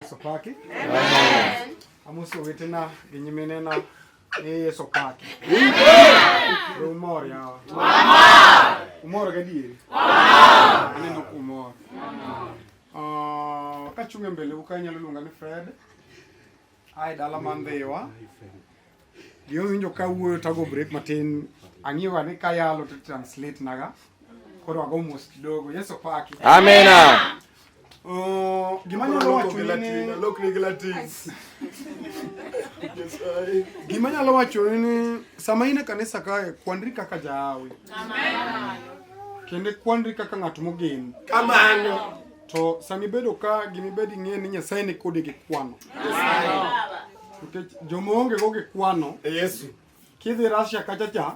Yesu paki. Amen. Amuso wetena ginyimenena ni Yesu paki. Amen. Umor ya. Umor gadieri. Amen. Neno umor. Kachunge mbele ukanyalo lunga ni Fred. Ai dala mandewa. Dio winjo ka wuoyo tago break matin. Angiwa ni kayalo to translate naga. Koro ago mos kidogo. Yesu paki. Amen. Gimanyalo wacho ni lokni Latin. Gimanyalo wacho ni sama ine kanisa kae kwandri kaka jaawi. Amen. Kende kwandri kaka ng'at mogen. Kamano. To sami bedo ka gimibedi ng'e ni Nyasaye ni kodi gi kwano. Nikech jomonge go gi kwano Yesu. Kidhi Russia kachacha.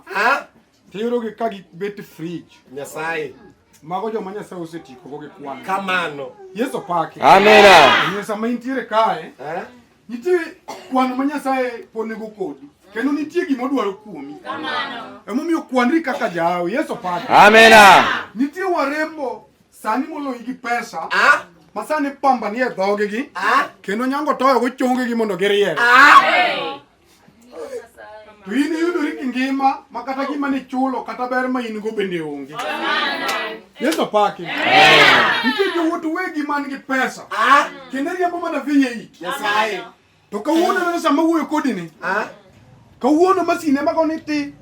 Tiyudo gi ka gi bet fridge. Nyasaye. Mago joma Nyasaye osetiko go gi kwano. Kamano. Yesu paki. Amen. Ni sama intiere kae. Nitie kwano ma Nyasaye ponego kodi. Kendo nitie gima odwaro kuomi. Kamano. Emomiyo kwandri kaka jaawi. Yesu paki. Amen. Nitie warembo sani moloyi gi pesa. Masani pamba ni e dhoge gi. Kendo nyango toyo go chonge gi mondo giriere. To in yudori ki ngima makata gima ni chulo kata ber ma in go bende onge. Yesu paki. Nitie jowuot wegi man gi pesa. Kendo riembo mana vinye iki. Nyasaye. To kawuono na sama wuoyo kodi ni. Kawuono masine mago ni ti.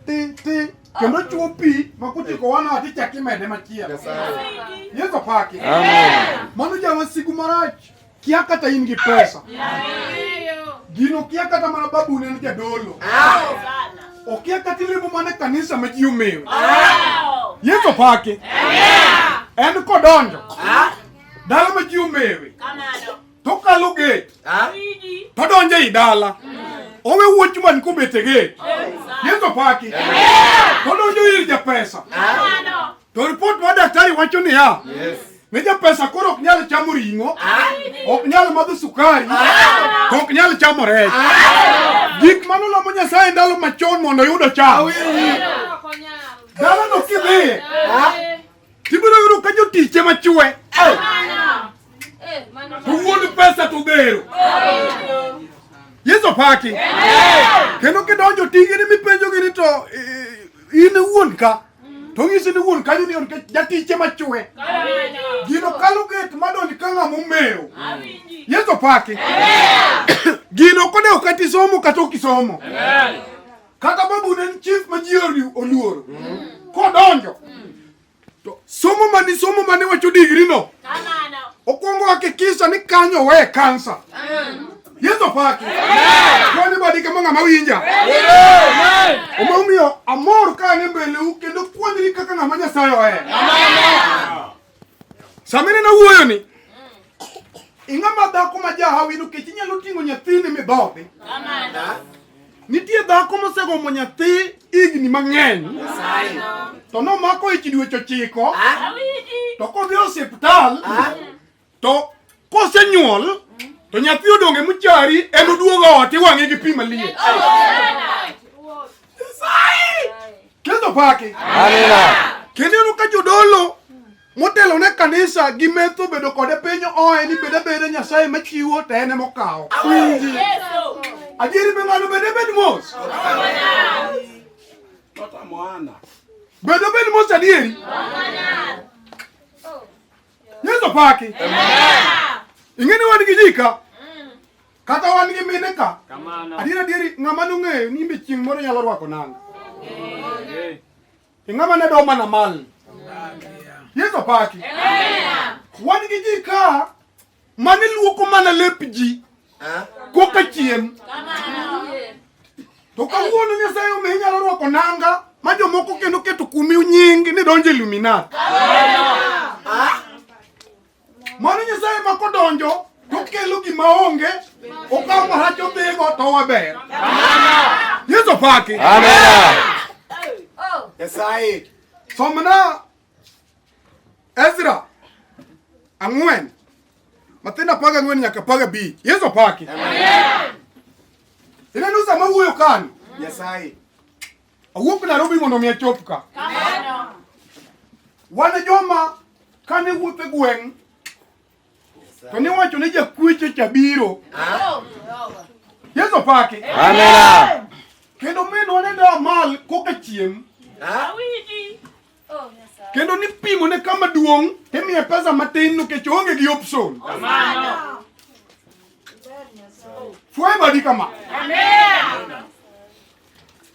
Kendo chuo pi makutiko wana ati chaki mede machielo. Yesu paki. Amen. Mano jama sigu marach. Kia kata in gi pesa. Gino kia kata mana babu ne ni jadolo. Okia kata lebo mana kanisa ma ji omewo. Yesu paki. En kodonjo. Dala ma ji omewe. To kalo gate. To donje I dala. Owe wuoch man kubete gate. Yesu paki. To donjo ir ja pesa. To report wa daktari wacho ni ya. Ne ja pesa koro ok nyal chamo ringo. Ok nyal madho sukari. Ok nyal chamo rech. Gik manolo mo Nyasaye ndalo machon mondo yudo cham. Dala no kidhi. Tibiro yudo ka jotiche machwe. Wuod pesa to gero. Yesu paki. Kendo kidonjo tigini mipenjo gini to in wuon ka. To ngisi ni wuon kanyo ni on ke jatiche machwe. Gino kalo gate madonji ka ng'ama omewo. Yesu paki. Gino kode okati somo kata okisomo. Kata babu ne chief ma ji oluoro. Kodonjo. To somo mani wacho degree no. Okwongo hakikisha ni kanyo we kansa. Yesu paki. Kwani badi kama ng'ama winja. Omomiyo amor ka ne mbele u kendo kwandri kaka ng'ama Nyasaye ohe. Samene na wuoyo ni. Ing'ama dhako ma jahawi no kech inyalo ting'o nyathini midhodhi. Nitie dhako mosegomo nyathi igni mang'eny. To nomako ich dweche 9. To kodhi osiptal. To kosenyuol. To nyathi odonge muchari en oduogo ot iwang'e gi pi maliet. Yesu paki. Amen. Kendo ka jodolo motelo ne kanisa gi metho bedo kode piny oe ni bede Nyasaye machiwo to ene mokawo. Adieri be ng'ano bed mos. Tota moana. Bed mos adieri. Yesu paki. Ingeni wan gi jika. Kata wan gi mine ka. Adieri ng'ama nong'eyo ni imbe chieng' moro nyalo rwako nanga. Ng'ama ne do mana mal. Yesu paki. Wan gi jika mane luoko mana lep ji. Koka chiem. To kawuono Nyasaye omiyo nyalo rwako nanga ma jomoko kendo keto kumi nying ni donjo Illuminati. Mano Nyasaye ma kodonjo to kelo gima onge okaw marach odhigo to waber. Yesu paki. Amen. Nyasaye. Somna Ezra 4. Matenda 14 nyaka 15. Yesu paki. Ineno sama wuoyo kan. Nyasaye. Awuok Nairobi mondo mi achop ka. Wan joma kane wuothe gweng To ni wacho ni jakweche cha biro. Yeso pake. Amen. Kendo minwa ne da mal koka chiem. Kendo ni pimo ne kama duong' temiye pesa matin nikech onge gi option. Fue badi kama.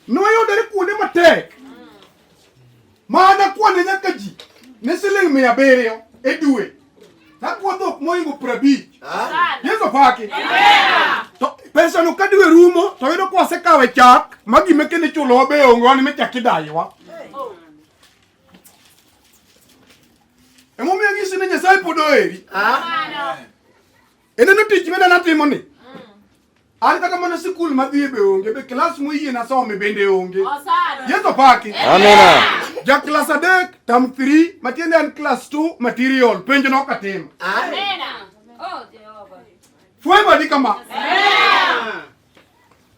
Noyudore kuonde matek. Mana kuonde nyaka ji ne siling 700 e dwe. Takwa dhok moingo 50. Yeso pake. To pesa no ka dwe rumo to yudo kwa se kawe chak magi meke ne chulo be ongo ani mechaki daiwa. Emo mi agisi ne Nyasaye podo eri. Ene no tich mena natimo ni. An kata mana sikul madhi be onge be class mo yie na some bende onge. Yeso pake. Amen. Ja class 3 term 3 matiende an class 2 material penjo no katim. Amen. Oh Jehova. Fue badi kama.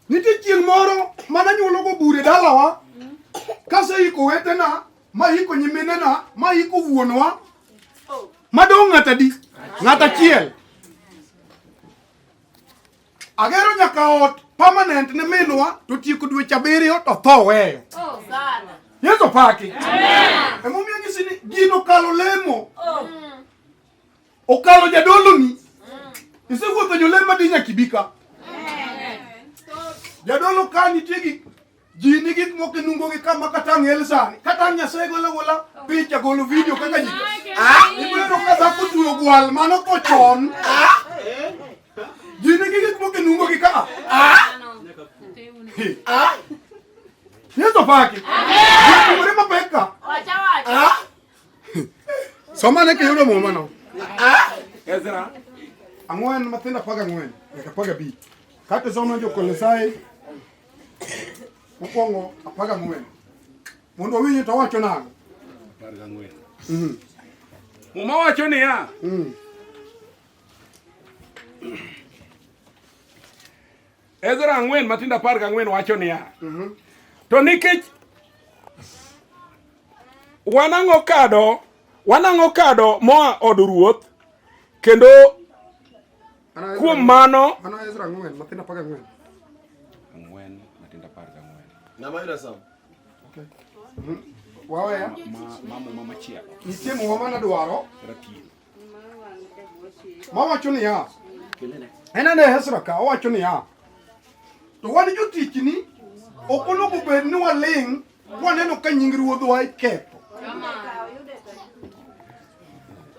Niti chieng' moro mana nyulo go bure dalawa. Kase iko wetena, ma iko nyiminena, ma iko wuonwa. Madong ng'atadi. Ng'ata chiel. Agero nyaka ot permanent ne minwa to tieko dweche 7 to tho weyo. Oh sana. Yeso pake. Amen. Emo mi ngisi ni gino kalo lemo. Okalo jadolo ni. Isewuotho jolema dinya kibika. Jadolo kani tigi ji nigi moke nungo gi kama kata ngel sani. Kata Nyasaye gola picha golo video kaka ji. Ibiro kaza kutuyo gwal mano ko chon. Ji nigi moke nungo gi kama. Yeso pake. Amen. Mapeka. Wacha. Soma ne kiyudo moma no. Ezra. Ang'wen mathinda paga ang'wen. Nyaka paga bi. Kata soma jo Kolosai. Mokwongo apaga ang'wen. Mondo winyi to wacho nango. Parga ang'wen. Muma wacho niya. Ezra ang'wen matinda parga ang'wen wacho niya. To nikech wanang'o kado moa od ruoth kendo kuom mano ana Ezra ang'wen mathinda paga ang'wen. ang'wen matinda parga ang'wen. Nama ila sawa. Okay. Waweya. Mama chia. Nitie muma mana dwaro. Ratil. Ma wacho niya. Ena Ezra ka wacho niya. To wan jotich ni okonogo bed ni waling' waneno ka nying ruodhwa iketho.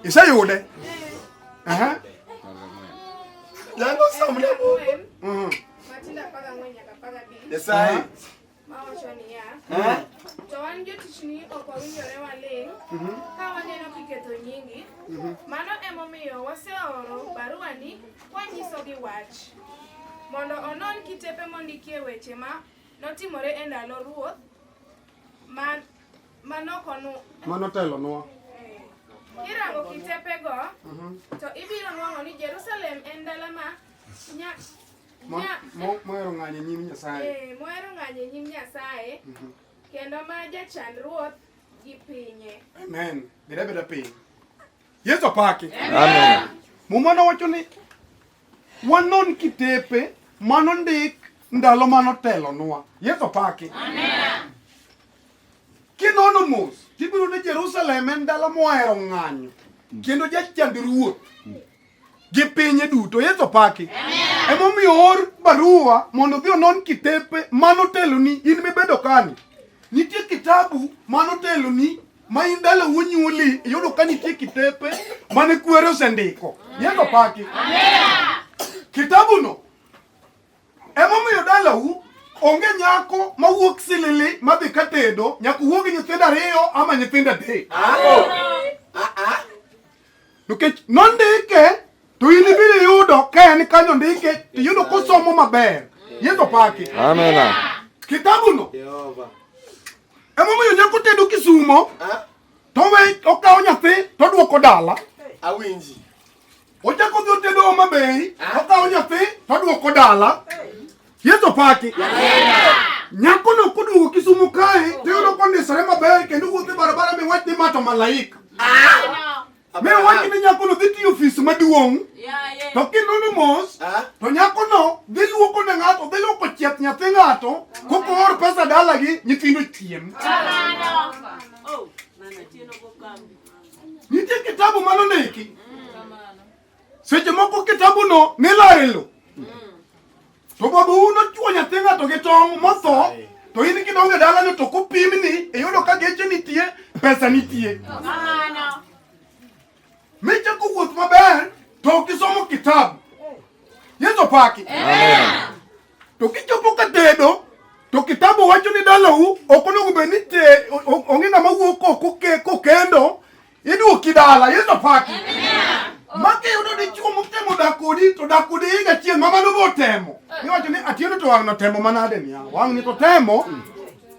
Iseyude? Jango samle bo. Matinda paga ng'wen nyaka paga bi. Nyasaye. Mawacho niya. To wan jotich ni ok wawinjore waling' ka waneno kiketho nyingi. Mano emomiyo waseoro barua ni wanyisogi wach. Mondo onon kitepe mondikie weche ma notimore e ndalo ruoth Manotelo nwa. Kirango kitepego to ibiro nwang'o ni Jerusalem en dala ma Moero ng'anye nyim Nyasaye. Moero ng'anye nyim Nyasaye kendo ma jachand ruoth gi pinye. Amen. Beda piny. Yeso pake. Amen. Muma nowacho ni wanon kitepe mano ndik ndalo manotelo nwa. Yeso pake. Amen. Kinono mos tibiro ne Jerusalem en dala moero ng'anyo kendo jachand ruoth gi pinye duto. Yeso pake. Emomiyo or barua mondo dhi onon kitepe manotelo ni in mibedo kani. Nitie kitabu manotelo ni ma in dala wuonyuli yudo ka nitie kitepe mane kwere osendiko. Yeso pake. Kitabu no emomiyo dalau onge nyako mawuok silili madhi katedo nyaka wuog nyithindo 2 ama nyithindo 3. Nikech nondike to in ibiro yudo ka en kanyo ndike to yudo kosomo maber. Yeso pake. Amen. Kitabu no Jehova. emomiyo nyako tedo kisumo to we okawo nyathi to duoko dala. Awinji. Ochako dhi tedo maber okawo nyathi to duoko dala. Yeso pake. Nyako no kudugo kisumo kae to yudo kondisore maber kendo wuotho barabara mi wach ni mato malaika. Me wach ni nyako no dhiti office maduong'. Yeah. To kinono mos. To nyako no dhi luoko ne ng'ato, dhi luoko chieth nyathi ng'ato. Koko or pesa dala gi nyithindo chiem. Oh, mana tieno go kambi. Nitie kitabu mano ndiki. Seche moko kitabu no nilaelo. To babu uno chuo nyathi ng'ato gi tong' motho. To in kidonge dala no to kopimni eyudo ka geche nitie, pesa nitie. Mecha kuwuoth maber to kisomo kitabu. Yeso paki. To kichopo ka tedo to kitabu wacho ni dalau okono beni te onge ng'ama wuok oko kendo iduoki dala. Yeso paki. Make yudo dichuo motemo dakodi to dakodi higa chieng' mama no botemo. Niwacho ni atieno to wang' no temo manade ni wang' ni to temo.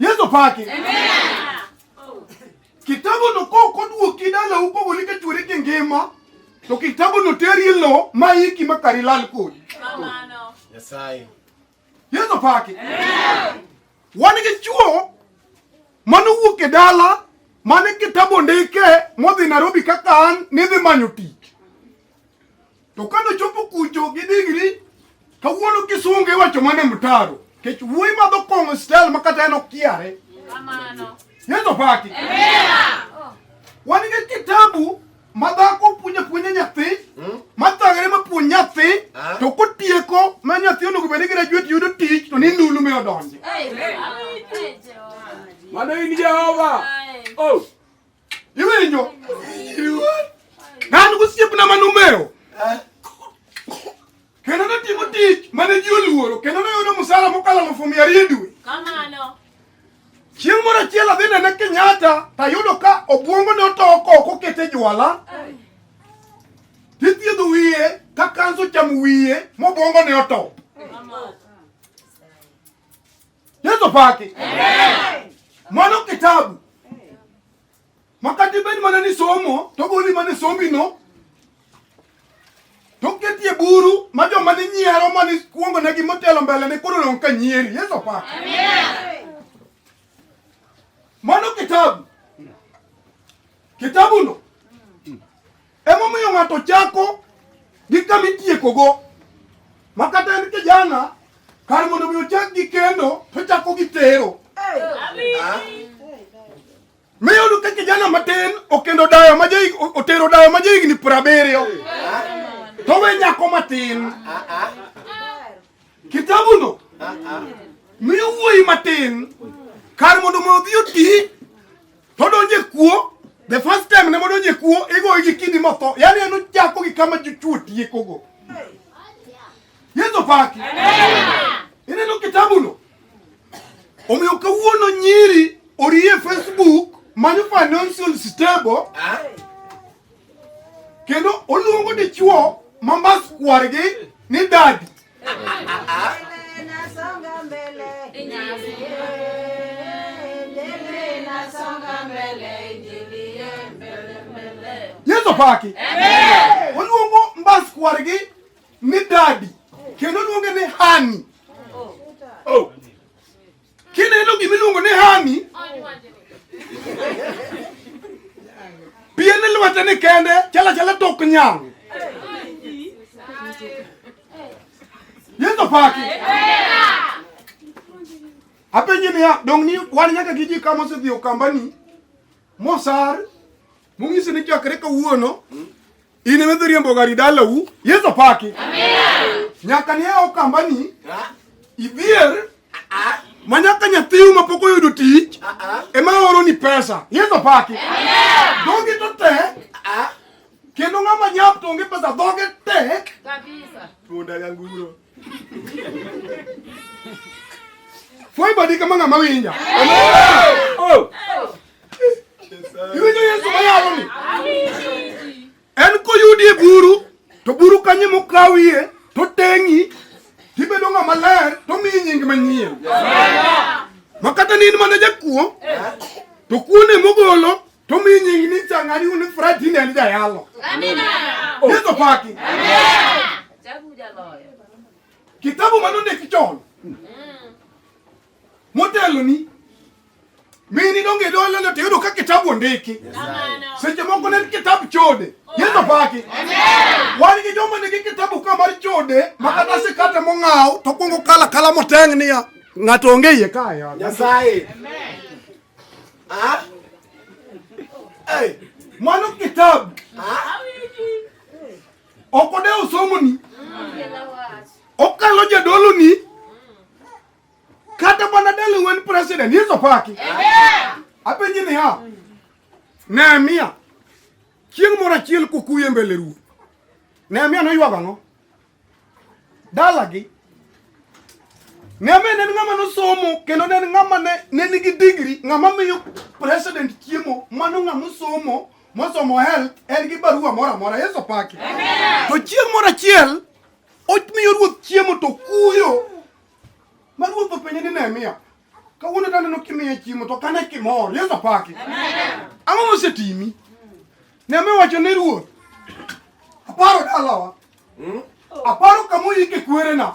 Yeso paki. Kitabu no ko duoki dala uko golike churi kingima. To kitabu no teri lo maiki makari lal kodi. Yesai. Yeso paki. Wani ge chuo manu wuok e dala mane kitabu ndike modhi Nairobi kaka an nidhi manyo tich. To kano chopo kucho gi digri kawuono kisunge wacho mane mtaro. Kech wuoi madho kong'o stel makata en okiare. Yeso paki. Wani ge kitabu madhako puonja nyathi, mathagre mapuonj nyathi, to kotieko ma nyathi onego bed ni graduate yudo tich to ni ndulu me odonje. Mano in Jehova. Oh. Iwinjo? Ng'an gosiepna manumeo. Kendo notimo tich mane ji oluoro, kendo noyudo musara mokalo 200,000 dwe. Chieng' moro achiel adhi nene Kenyatta, tayudo ka obwongo ne otoko oko kete jwala. Tithiedho wiye ka kanso chamo wiye mobwongo ne otop. Yeso paki. Mano kitabu. Makati bed mana ni somo, to goli mane sombi no. To ketie buru, ma joma ni nyiero mane kuongo ne gimotelo mbele ne koro dong' ka nyieri. Yeso paki. Mano kitabu. Kitabu no. Emomiyo ng'ato chako gi kama itiekogo. Makata en kijana, kar mondo mi ochak gi kendo, to chako gi tero. Miyudo ka kijana matin okendo dayo ma otero dayo ma higni 70. To we nyako matin. Kitabu no. Miyo wuoyi matin. Kar mondo mo odhi oti, to donje kuo. The first time ne modonje kuo, igo igi kidi motho. Yani eno chako gi kama juchuo tiekogo. Yeso paki. Ineno kitabu no. Omiyo kawuono nyiri orie Facebook manyo financial stable. Kendo oluongo dichuo mambas kwargi ni dadi. Yeso paki. Oluongo mbas kwargi ni dadi. Kendo oluonge ni Hani. Oh. Kineno gimiluongo ni Hani. Piene lwete ni kende chala tok nyang. Yeso paki. Apenji ni ya dong ni wan nyaka giji kama se dhi okambani. Mosar mungisi ni chakre ka wuono. Ine medho riembo gari dalau. Yeso paki. Nyaka ni ya okambani. Idhier. Manyaka nyathiu mapoko yudo tich. Ema oro ni pesa. Yeso paki. Dongi to tek. Kendo ng'ama nyap to onge pesa dhoge tek. Kabisa. Punda ganguro. Foi badi kama ng'ama winja. Oh. Iwinjo Yesu mayalo ni. En koyudi e buru, to buru kanye mokawie, to tengi, tibedo ng'ama ler, to miyi nying manyien. Makata ni in mana jakuo, to kuone mogolo, to miyi nying ni chang'ani uni frati ne jayalo. Yeso paki. Kitabu manonde kichon. Motelo ni Mini donge dole na tedo ka kitabu ndiki. Seche moko ne kitabu chode. Yeso paki. Wani ki joma ne kitabu kama chode, makata se kata mo ngao, to kongo kala moteng ni ya. Ngato ongeye kaya. Nyasaye. Hey, mano kitabu. Okode usomo ni. Okalo jadolo ni. Kata bana dele wen president Yeso paki. Apenji ni ha. Nehemia. Chieng mora chiel kukuye mbele ru. Nehemia no ywaga no. Dalagi. Nehemia ne ngama no somo kendo ne ngama ne nigi degree ngama miyo president chiemo mano ngama somo mosomo hel en gi barua mora Yeso paki. To chieng mora chiel omiyo ruoth chiemo to kuyo. Maruoth openje ni Nehemia. Kawuono dane no kimiye chiemo to kane kimor Yeso paki. Ang'o mosetimi? Nehemia wacho ne ruoth. Aparo dalawa. Aparo kamo yike kwere na.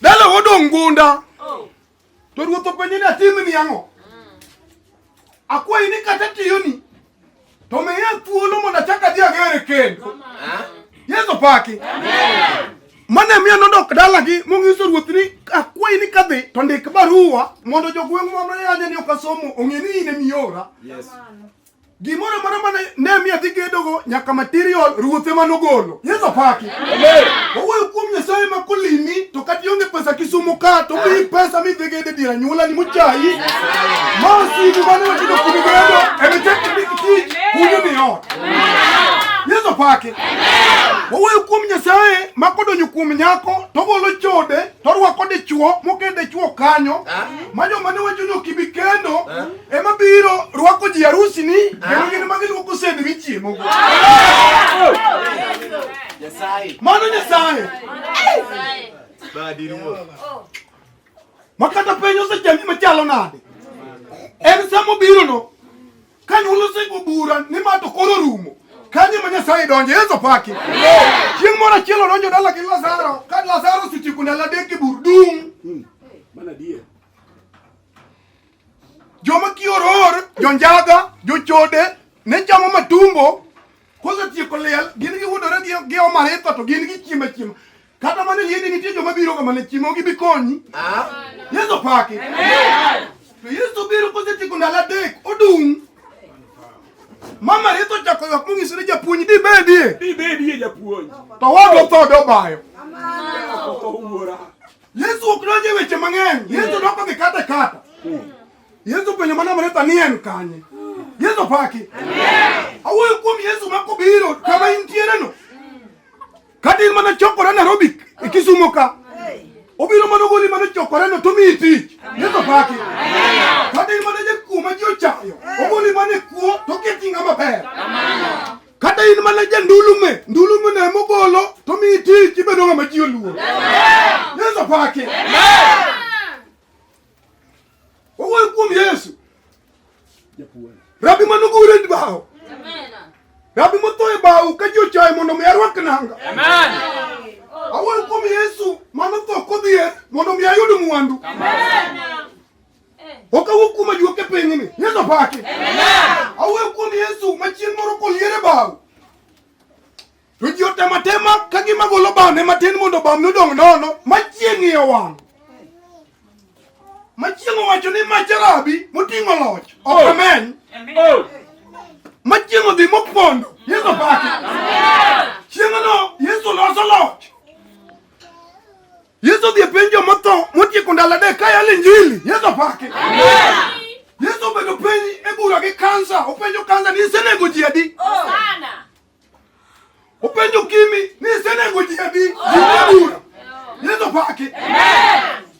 Dala wodong gunda. To ruoth openje ni atimi ni ang'o? Akwai ni kata tiyo ni. To miya thuolo mondo achak adhi agere kendo. Yeso paki. Nehemia nodok dalagi mongiso ruoth ni akwai ni kadhi to ndik barua mondo jogweng' mamane ni okasomo ong'e ni ine miora. Yes. Gimoro mane Nehemia dhi gedogo nyaka material ruoth ema nogolo. Yeso paki. Owuoyo kuom Nyasaye ma kolimi to kata ionge pesa kisumo ka to mi pesa mi dhi gede dira nyuola ni mochai. Masigu mane wachido kuom gedo ebe cheki tich kunyo ni ot. Yeso paki. Owuoyo kuom Nyasaye ma kodonyo kuom nyako to golo chode to rwako dichuo mokede chuo kanyo ma joma ne wacho ni okibi kendo ema biro rwako ji harusi ni kendo gin ma giluoko sende gi chiemo. Nyasaye. Mano Nyasaye. Badiruo. Makata penyo osechami machalo nade. En samo biro no kanyuolo sego bura ni ma to koro rumo. Kanye ma Nyasaye donje Yeso paki. Chieng mora chielo donjo dala gi Lazaro. Ka Lazaro sitiku ndalo adek bur dum. Mana die. Joma kioror, jonjaga, jochode, ne chamo matumbo. Kosa tieko liel, gin gi wudore gi omaritho to gin gi chiemo. Kata mane liende nitie joma biro kama ne chiemo gi bikonyi. Yeso paki. To Yeso biro kosa tieko ndalo adek odung. Mama reto chako yak mungisire japuonj di bedie japuonj. To wado tho do bayo. To uora. Yesu okronje weche mang'eny. Yesu doko gi kata. Yesu penyo mana mareta ni en kanye. Yeso paki. Awuoyo kuom Yesu makobiro kama intiere no. Kati mana chokore Nairobi Kisumo ka. Obiro mana goli mana chokore no to mi tich. Yeso paki. Kati mana je kuma ji ochayo. Ogoli mana kuo to ketinga maber. Kata in mana je ndulume ne mogolo to mi tich ibedo ngama ji oluo. Yeso paki. Owuoyo kuom Yesu. Rabi manogure di bao. Rabi motoe bao ka ji ochayo mondo mi arwak nanga. Awuoyo kuom Yesu manotho kodhier mondo mi ayud mwandu. Okawuok kuom ajuoke piny ni. Yeso paki. Awuoyo kuom Yesu machien moro koliere bao. To ji otema ka gima golo bao ne matin mondo bao nodong nono machieng' iyo wang'. Machieng' owacho ni macharabi moting'o loch ok ameny. Machieng' odhi mopondo. Yeso paki. Chieng'no Yesu loso loch. Yesu dhi penjo motho motieko ndalo adek ka yalo injili. Yeso paki. Yesu bedo penj e bura gi kansa. Openjo kansa ni isenego ji adi? Openjo kimi ni isenego ji adi? Bura. Yeso paki.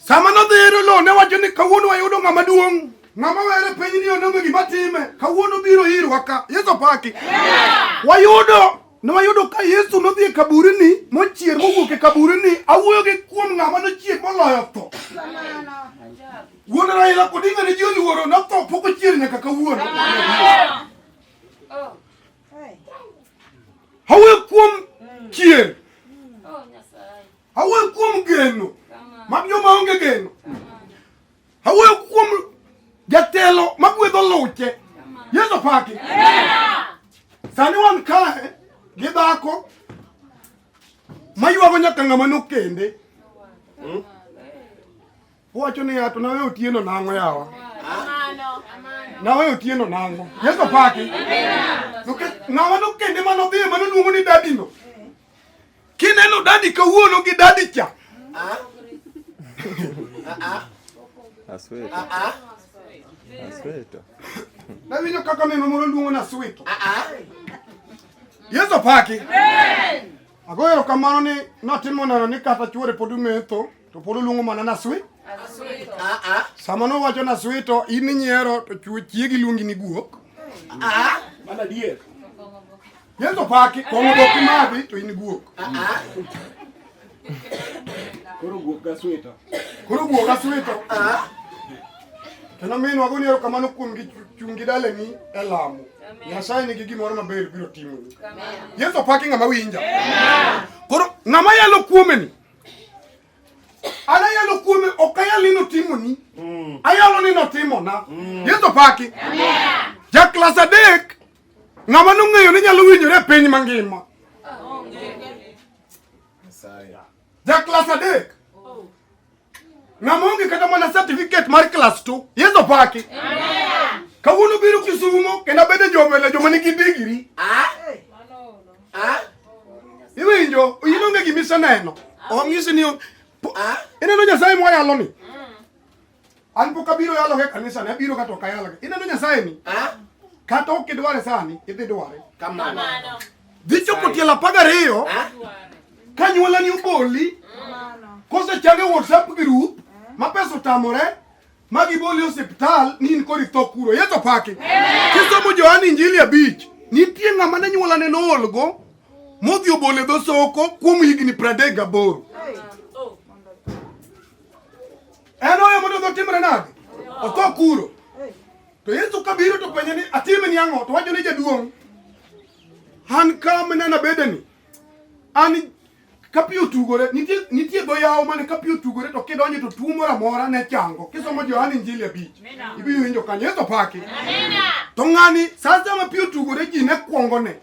Sama nodhiro lo ne wacho ni kawuono wayudo ng'ama duong'. Ng'ama were piny ni onge gima time. Kawuono biro irwa ka. Yeso paki. Wayudo ka Yesu nodhi e kaburini mochier mowuok e kaburini. Awuoyo gi kuom ng'ama nochier moloyo tho. Wuon Raila Odinga ne ji oluoro notho pok ochier nyaka kawuono. Awuoyo kuom chier. Awuoyo kuom geno. Mag joma onge geno. Awuoyo kuom ngama no kende wacho ni ato na we otieno nango yawa na we otieno nango Yeso paki ngama no kende mano dhi mano luongo ni dadi no kineno dadi kawuono gi dadi cha Asweto. na winyo kaka neno moro luongo na sweet Yeso paki agoyo kamano ni notimo neno ni kata chuore podu metho to podu luongo mana na sweet sama no wacho na sweet to in nyiero to chuo chiegi luongi ni guok Mana dier. Yeso paki kongo boki madhi to in guok Koro guok ga sweta. koro guok ga sweet kendo min wago niero kamano kuom gi chungi dale ni elamo Nyasaye nigi gimoro maber biro timo Yeso paki ngama winja koro ngama yalo kuome ni ana yalo kuome okayali no timo ni ayalo ni no timo na Yeso paki ja class adek ngama no ng'eyo ni nyalo winjore piny mangima ja class adek ngama onge kata mana certificate mar class 2 Yeso paki kawuono biro Kisumo kendo bede joma nigi degree iwinjo inonge gimisa neno ong'isi ni ineno Nyasaye moyalo ni an pok abiro yalo ke kanisa ne abiro kata ok ayalo ke ineno Nyasaye ni kata ok idware sani idhi dware Kamano. dhi chopo tielo 12 kanyuola ni oboli kosechange WhatsApp group ma pesa otamore magiboli osiptal ni in kori tho kuro Yeso paki kisomo Johana Injili 5 nitie ng'ama ne nyuola ne noolgo modhi obole dho soko kuom higni 38 en oyo mondo dho timre nade otho kuro to Yesu kabiro to penye ni atime ni ang'o to wacho ni jaduong' han kam nena bedeni an kapi otugore nitie dho yawo mane kapi otugore to kidonjo to tuo moro amora ne chango kisomo Johana Injili 5 ibiro winjo kanyo Yeso paki to ng'ani sasa ma pi otugore ji ne kuongone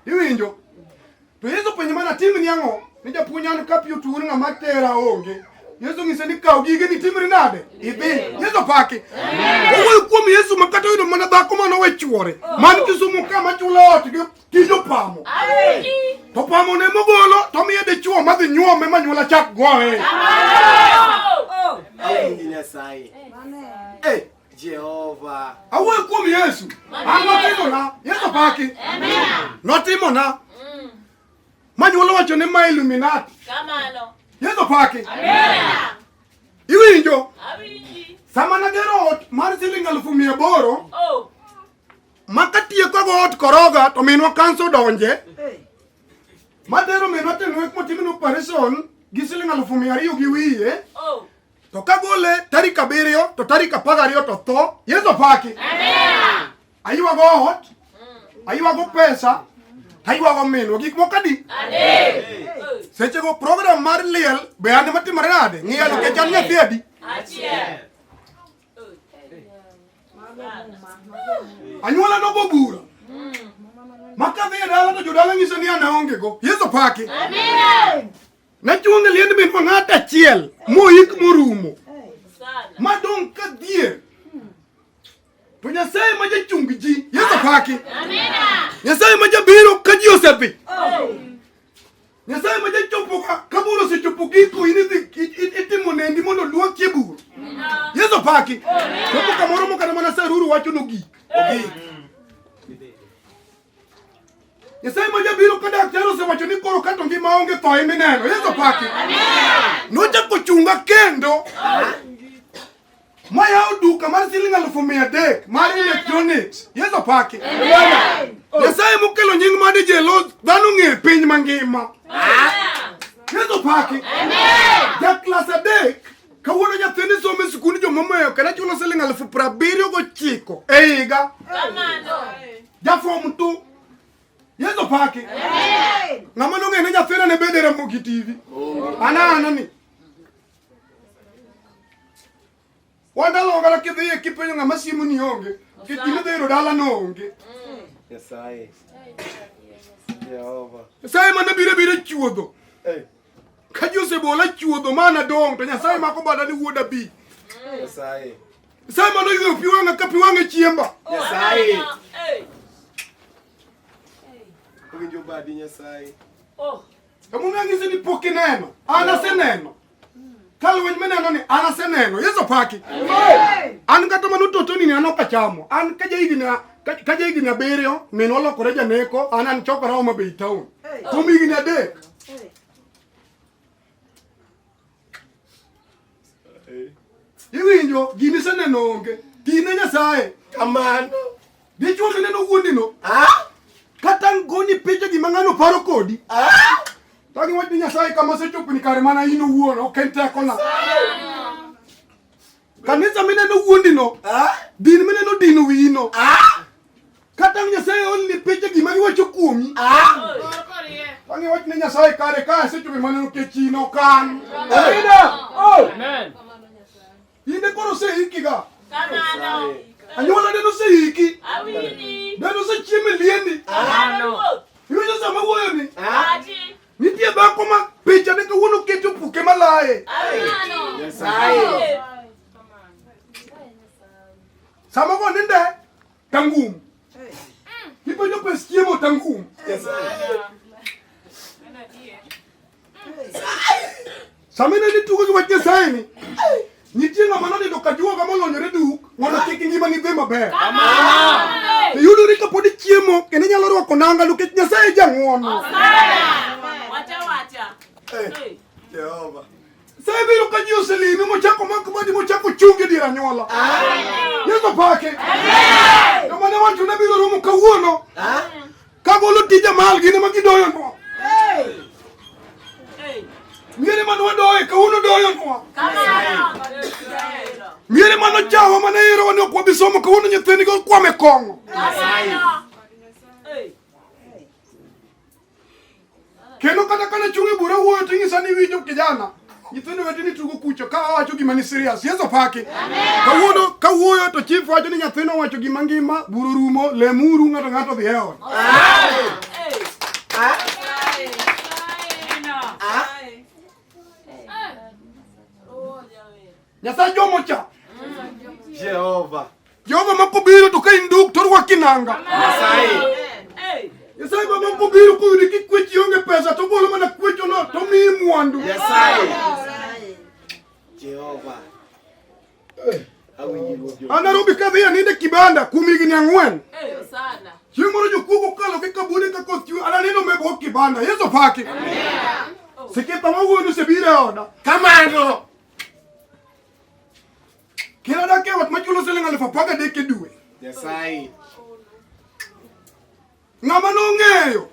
iwinjo to Yesu penye mana tim ni ang'o ni japuonj an kapi otugore ng'ama tera onge Yesu ng'ise ni kaw gige ni timri nade idhi Yeso paki owuoyo kuom Yesu makata oyudo mana dhako mano we chuore man Kisumo kama chulo ot gi jopamo to pamo ne mogolo to miye dichuo madhi nyuome manyuola chak goe Nyasaye. Jehova. awuoyo kuom Yesu an notimona Yeso paki notimona manyuola wacho ni ma Illuminati Kamano. Yeso paki iwinjo sama nagero ot mar siling 800 makatieko go ot koroga to minwa kanso donje madero minwa tenwe motimno operation gi siling 200 gi wiye to kagole tarik 7 to tarik 12 to tho Yeso paki aywago ot aywago pesa aywago minwa gik mokadi seche go program mar liel be ande matimore nade ng'ielo ke chan nyathi adi anyuola no go bura makadhi e dala to jodala ng'iso ni an aonge go Yeso paki nachuonge liend min ng'at achiel moik morumo madong ka dhier to Nyasaye ma jachung ji Yeso paki Nyasaye ma jabiro ka ji osedhi Nyasaye ma jachopo ka buro osechopo giko itimo nendi mondo luokie buro Yeso paki chopo kamoro mokata mana Saruru wacho no gik Nyasaye ma jabiro ka daktari osewacho ni koro kato ngima onge tho imineno Yeso paki nochako chunga kendo mayawo duka mar siling 300 mar electronics Yeso paki Nyasaye mokelo nying made jelo dhano ng'e piny mangima Yeso paki ja class 3 kawuono nyathini somo e skul jomomeyo kendo chulo siling 79 e higa ja form 2 Yeso paki ng'ama nong'e ni nyathina ne bede Ramogi TV ana ni wandalo ngala kidhi kipenyo ng'ama simu ni onge kitime dhero dala no onge Nyasaye. Jehova. Nyasaye mana bire chuodho ka Josebola chuodho mana dong to Nyasaye mako bada ni wuoda bi. Nyasaye. Sai mano yo piwanga ka piwanga chiemba. Nyasaye. Winjo badi Nyasaye. Kamunga ngisi ni poki neno. Ana se neno. Kalo wenye meneno ni ana se neno. Yeso paki. An kata manu totoni ni anoka chamo. An kaja higi na berio. Menolo koreja neko. Ana nchoka rao mabe itaun. Kumi higi na dek. Iwinjo gini se neno onge. Tine Nyasaye. Kamano. Dichwo neno wundi no. Kata ngoni picha gimangano paro kodi. Tangi wadi Nyasaye kama se chopo ni kare mana ino wuono okente kona. Kanisa meneno wundi no. Din meneno dinu wino. Kata Nyasaye only picha gimangi wacho kuomi. Tangi wadi Nyasaye kare ka se chopo maneno kechino kan. Amen. Inde koro se hikiga. Kamano. Anyola deno se hiki. Awini. Deno se chieme liendi. Iwejo sama wuoyo ni. Nitie dhako ma picha ne kawuono keto puke malaye. Nyasaye. Sama go ninde tangum. Ipo jo pes chiemo tangum. Sama ne tugo gi wach Nyasaye ni. Nitie ng'ama noni do kajuo ga molonyore duk mondo kik ngima ni dhi maber. To yudo ri ka podi chiemo kendo nyalo rwako nanga nikech Nyasaye jang'wono. Wacha. Jehova. Sai biro ka ji oselimi mochako makbadi mochako chungi dira nyola. Yeso pake. Kama ne wacho ne biro rumo kawuono. Kagolo tija mal gine ma gidoyo no. Miere mano wadoye kawuono doyo no. Miere mano chawa mane iro wani okwa bisomo kawuono nyithini go kwame kongo. Keno kata kana chungi bura wuoyo tingisa ni wijo kijana. Nyithini wetini tugo kucho ka wacho gima ni serious. Yeso pake. Kawuono ka wuoyo to chief wacho ni nyathino wacho gima ngima buru rumo lemuru ng'ato dhi hewa. Nyasaye jomocha. Jehova. Jehova makobiro to ka induk to rwaki nanga. Nyasaye. Nyasaye baba makobiro kuyudi kikwechi onge pesa to bolo mana kwecho no to mi mwandu. Nyasaye. Jehova. Anarobi kadhi ya ninde kibanda kumigi ni ang'wen. Sana. Chieng'moro jokuogo kalo kikabune ka koth chwe ananeno mebo kibanda. Yeso pake. Seketa mawuono sebire oda. Kamano. Kila dake wat machulo siling 10,000 dwe. Nyasaye. Ng'ama nong'eyo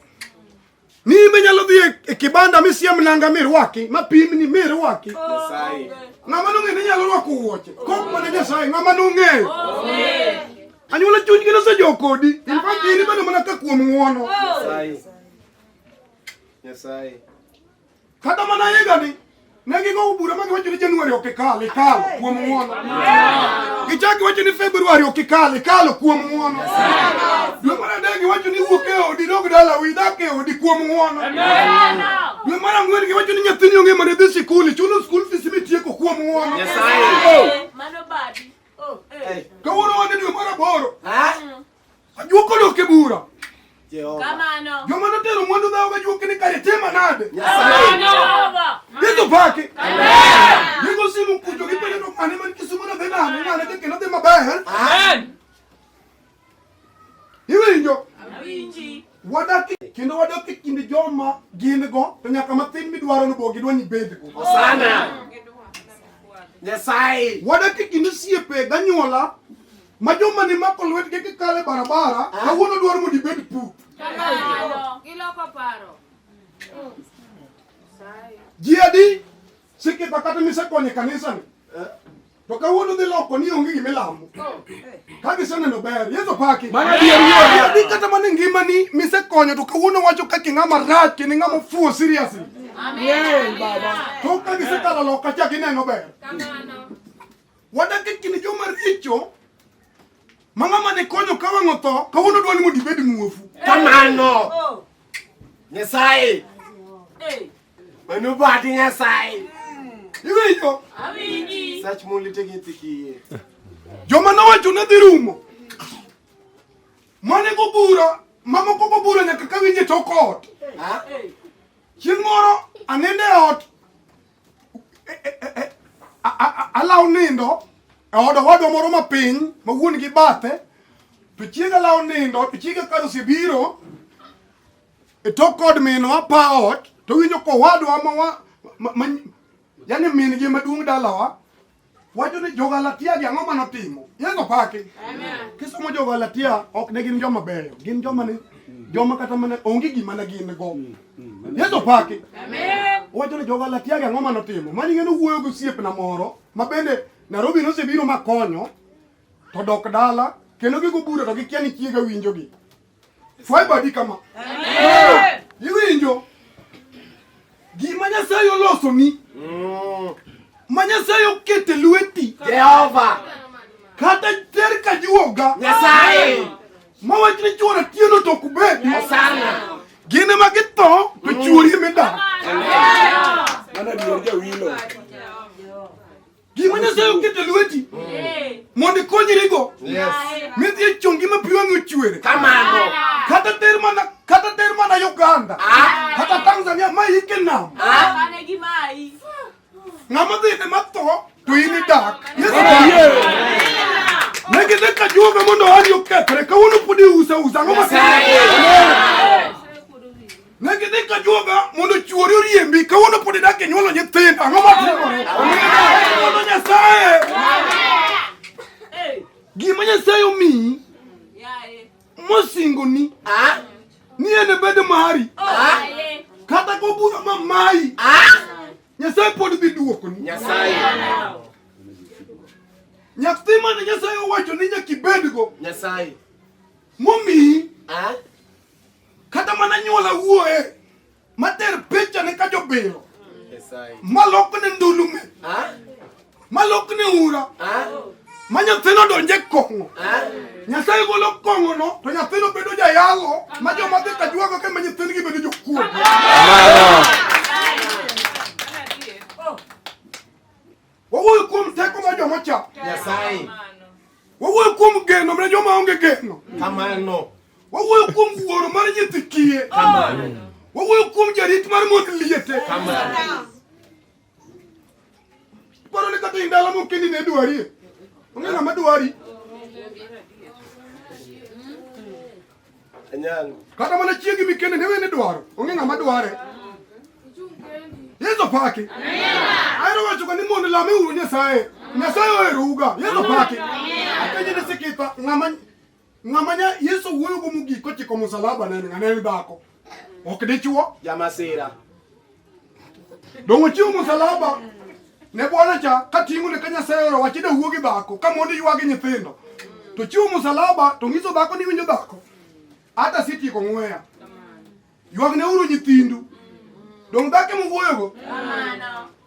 ni imbe nyalo dhi e kibanda misiem nanga mirwaki mapimni mirwaki. Nyasaye. Ng'ama nong'eyo ni nyalo rwako wuoche kok mana Nyasaye ng'ama nong'eyo. Anyuola chunygi nosejo kodi. Infatti in bedo mana ka kuom ng'wono. Nyasaye. Nyasaye. Kata mana higa ni negi go bura magi wacho ni Januari okikale kuom ng'wono. Gichaki wacho ni Februari okikale kuom ng'wono. Dwe mar adek giwacho ni wuok e odi dog dala wi dak e odi kuom ng'wono. Dwe mar ang'wen giwacho ni nyathini ong'e mana dhi sikul chulo school fees mitieko kuom ng'wono. Nyasaye. Mano badi. Kawuono wan e dwe mar 8. Ajuoko dok e bura. Jehova. Kamano. Joma notero mwandu dhao ga juoke ni kare tema nade. Nyasaye. Yeso pake. Yengo simu kucho kipenyo no mane man kisumo na dhenane. Ngane te kena dhe maber. Amen. Iwinjo. Awinji. Wadaki kendo wadaki kinde joma gin go to nyaka mathin midwaro no bo gidwa ni bed go. Sana. Nyasaye. Wadaki kinde siepe ganyuola ma joma ni mako lwetgi kikale barabara kawuono dwaro mondo ibed put. Kamano. Giloko paro. Ji adi sike kata misekonye kanisa ni. To kawuono dhi loko ni onge gimilamo. Ka giseneno ber, Yeso paki. Mana dier Adi kata mane ngima ni misekonyo to kawuono wacho kaki ng'ama rach kendo ng'ama fuo seriously. Amen. Baba. To ka gisekalo loka cha gineno ber. Kamano. Wadaki kinde joma richo mang'ama ne konyo ka wang'o tho kawuono dwani mondo ibed muofu. Kamano. Nyasaye. Manu bati Nyasaye. Iwinjo? Awinji. Sach mulite gitikie. Joma nowacho ne dhi rumo. Mane go bura, mama ko bura nyaka ka winje tok ot. Chieng' moro anende ot. Alaw nindo. Oda wadwa moro mapiny, ma wuon gi bathe. To chiega alaw nindo, to chiega kado sibiro. E tok od minwa pa ot. To winjo ko wadwa yani min gi maduong' dalawa. Wacho ni Jo-Galatia gi ang'o manotimo? Yeso paki. Amen. Kisomo Jo-Galatia ok ne gin joma beyo. Gin joma kata mana onge gima ne gin go. Yeso paki. Amen. Wacho ni Jo-Galatia gi ang'o manotimo? Mani ngeno wuoyo gi osiepna moro ma bende Nairobi nosebiro makonyo to dok dala kendo gigo bura to gikia ni chiega winjogi. Fwai badi kama. Amen. Iwinjo? Gima Nyasaye oloso ni. Manyasaye okete lweti Jehova. kata ter ka juoga Nyasaye. Mawach ni chuora tieno to kubedi Sana. gine ma githo to chuori meda. Mana dior jawilo. Gima Nyasaye okete lweti mondo konyrigo. Yes. Midhi chongi ma piwangi ochwere. Kamano. Kata ter mana Uganda. Kata Tanzania ma hike nam. Mane gi mai. Ng'ama dhine matho to in idak. Negi dhe ka juoga mondo ari okethre kawuono podi usa ang'o matimo. Negi dhe ka juoga mondo chuori oriembi kawuono podi dak e nyuolo nyithindo ang'o matimore. Mondo Nyasaye gima Nyasaye omiyi mosingoni ni ene bedo mari kata koburo mamayi Nyasaye pod dhi duokoni. Nyasaye. Nyathi mane Nyasaye owacho ni nyaki bedgo Nyasaye. momiyi kata mana nyuola wuoye mater picha ne ka jobiro Nyasaye. malokne ndulume malokne ura ma nyathino donje kong'o. Nyasaye golo kong'ono to nyathino bedo jayalo ma joma dhi ka juogo ke ma nyithindgi bedo jokuo. Wawuoyo kuom teko ma joma cha. Nyasaye. Wawuoyo kuom geno ma joma onge geno. Kamano. Wawuoyo kuom wuoro mar nyithi kiye. Kamano. Wawuoyo kuom jarit mar mond liete. Kamano. Paro ni kata indala mokini ne dwarie. Onge ng'ama dwari. Anyango. Kata mana chiegi mikene ne wene dwaro. Onge ng'ama dware. Yeso paki. Ayro wacho ka ni mondo lame uru Nyasaye. Nyasaye oherouga. Yeso paki. Akenye ne sikita ng'ama Yeso wuoyo go mogiko chiko musalaba ne ng'ane dhako. Ok dichuo. Jamasira. Dongo chiwo musalaba ne bwana cha katingo ne Nyasaye oro wachide wuo gi dhako ka mondo ywagi nyithindo. To chiwo musalaba to ngiso dhako ni winjo dhako. Ata siti ko ng'weya. Ywagne uru nyithindu. Dong dhake muwuoyogo.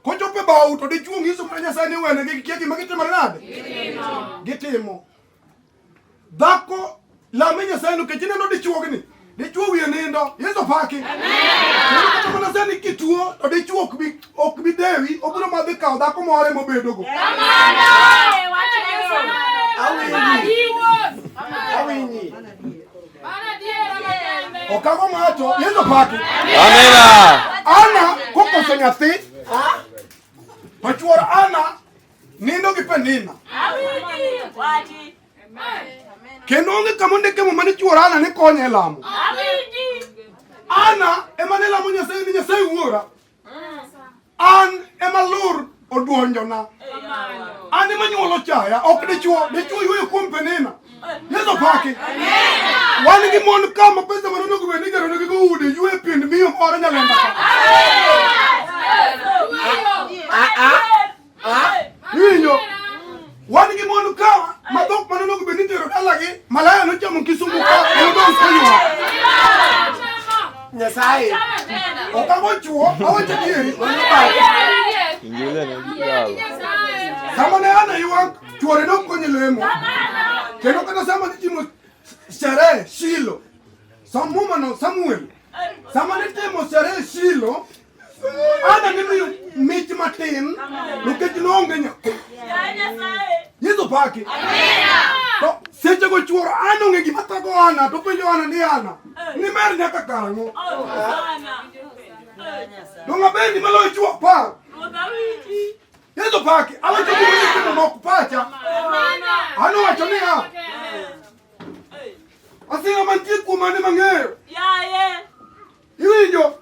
Kochope bau to dichuo ngiso ka Nyasaye ni wene gi kiegi magitimo nade? Gitimo. Dhako lame Nyasaye no kechine no dichuogni. Dichuo wiye nindo. Yeso paki. Amen. Kata mana sani kituo to dichuo ok bi dewi obiro madhi kawo dhako more mobedogo. Awinyi. Okago macho. Yeso paki. Amina. Ana kokoso nyathi. Pachuor Ana nindo gi Penina. Kendo onge kamondike mo mane chuor Ana ne konye e lamo. Ana ema ne lamo Nyasaye ni Nyasaye wuora. An ema lur oduonjona. An ema nyuolo chaya ok dichuo yweyo kuom Penina. Yeso paki. Wan gi mon kama pesa manono go bende gero ne go ude ywe pind miyo moro nyalenda ka. Winyo. Wan gi mon kama madok manono go bende tero dalagi malaya no chamo kisumu ka ndo sanywa. Nyasaye. Okago chuo awache dieri. Sama ne Ana ywak chuore no konye lemo. Kendo kata sama nitimo sherehe Shilo. Samuel. Sama nitimo sherehe Shilo, Ana nimi mich matin. Nikech nonge nyathi. Yeso paki. To seche go chuoro an onge gima thago Ana to penjo Ana ni Ana. Ni mer nyaka karang'o? Donga bendi malo chuo par. Yeso paki. Awacho gima nok pacha. Ano wacho ni ha. Asinga mantie kumane mang'eyo. Iwinjo?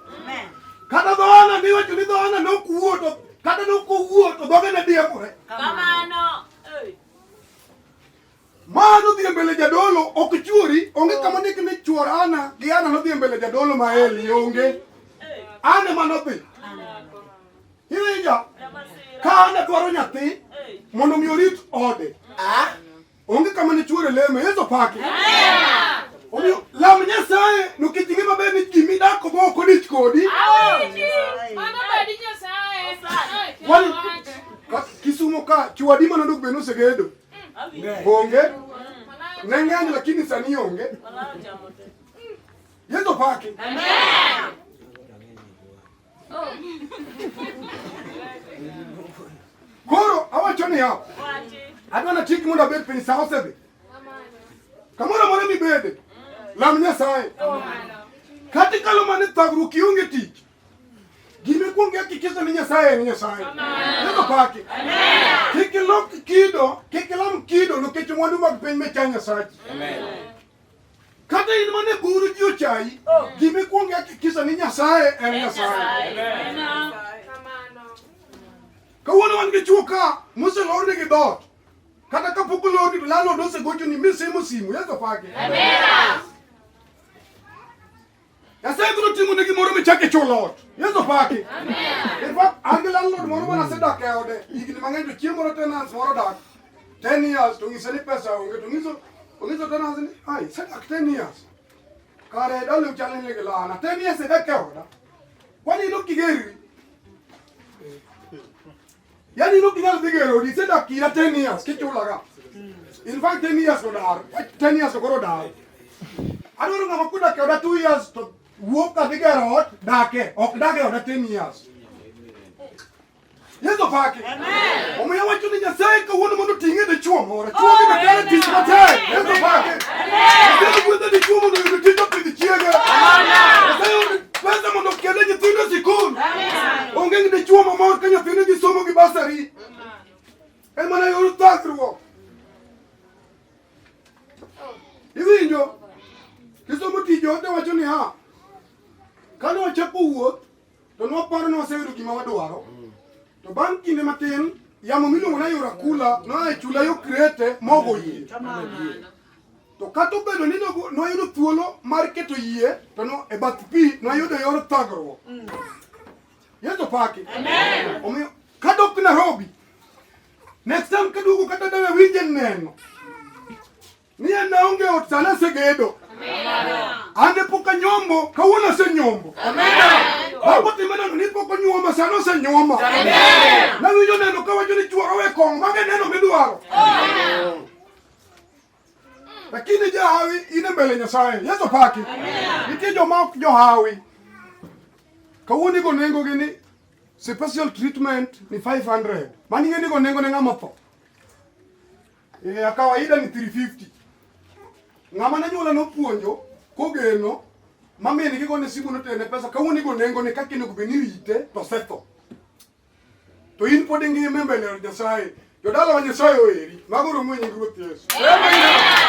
Kata dhona ni wacho ni dhona nokuoto. Kata nokuoto dhoge ne diemore. Mano dhi mbele jadolo ok chuori onge kama ndik ni chuor Ana gi Ana no dhi mbele jadolo ma Eli onge. Ana mano dhi. Iwinjo? Ka Ana dwaro nyathi mondo mi orit ode. Onge kama ni chuore leme Yeso paki. Omiyo lam Nyasaye no kitingi maber ni gimi dak go ok dich kodi. Mano badi Nyasaye. Wali Kisumo ka chuadi mano duk beno segedo. Onge. Neng'eny lakini sani onge. Yeso paki. Koro awacho ni ya. Adwana chik mondo abed piny sa osedhi. Kamoro moro mibede. Lam Nyasaye. Kati kalo mane thagruok ionge tich. Gime kuonge hakikisha ni Nyasaye ni Nyasaye. Yeso paki. Kikilok kido, kikilam kido nikech mwandu mag piny mecha Nyasaye. Kata in mane guru ji ochai, gime kuonge hakikisha ni Nyasaye en Nyasaye. Kawuono wan gi chuo ka moselorne gi dhoot. Kata kapok olori lalo dose gocho ni misimo simu. Yeso paki. Nyasaye biro timo ne gimoro michake chulo ot. Yeso paki. In fact, an gi landlord moro mana sedak e ode. Higni mang'eny to chieng' moro tenants moro dak 10 years to ng'ise ni pesa onge to ng'iso tenants ni ai sedak 10 years. Kare dalo chal ni gilana 10 years sedak e oda. Kwani ino kigeri. Yani ino kinyal bigero di sedak kira 10 years kichulaga. In fact 10 years ko dar. 10 years ko dar. Adoro ngama kuda ke oda 2 years to wuok ka bigero ot dake ok dake oda 10 years. Yeso paki. Omiyo wacho ni Nyasaye kawuono mondo ting'e de chuo moro. Chuo gi bekele tich matek. Yeso paki. Yeso gwedhe di chuo mondo yudo tich opidh chiege. Yeso pesa mondo kele nyithindo sikul. Onge gi de chuo mamor ka nyithindo gi somo gi basari. En mana yor thagruok. Iwinjo? Kisomo tich ote wacho ni ha. Kane wachapo wuoth to nwaparo ni waseyudo gima wadwaro. To bang' kinde matin, yamo miluongo ni Yorakula noa chula yo Krete mogo yie. To kata obedo ni noyudo thuolo mar keto yie, to no e bath pi noyudo yor thagruok. Yeso paki. Omiyo kadok Nairobi, next time kaduogo kata dala winje neno. Ni en naonge ot sana segedo. Ande poka nyombo, kawuono se nyombo. Bako timena ni poka nyombo, sana se nyombo. Na winjo neno kawacho ni chuo we kong, mage neno midwaro. Lakini jahawi ine mbele Nyasaye. Yeso paki. Nitie joma ok johawi. Kawuono go nengo gi ni special treatment ni 500. Mani ngeni go nengo ne ng'ama tho. Ya kawaida ni 350. Ng'ama na nyuola no puonjo kogeno mameni gi gone simu no tene pesa kawuono go nengo ne kakino go beni rite to setho. To in pod ngime mbele Nyasaye. Jodala wa Nyasaye oeri. Magoro mwenye ruoth Yesu. Amen.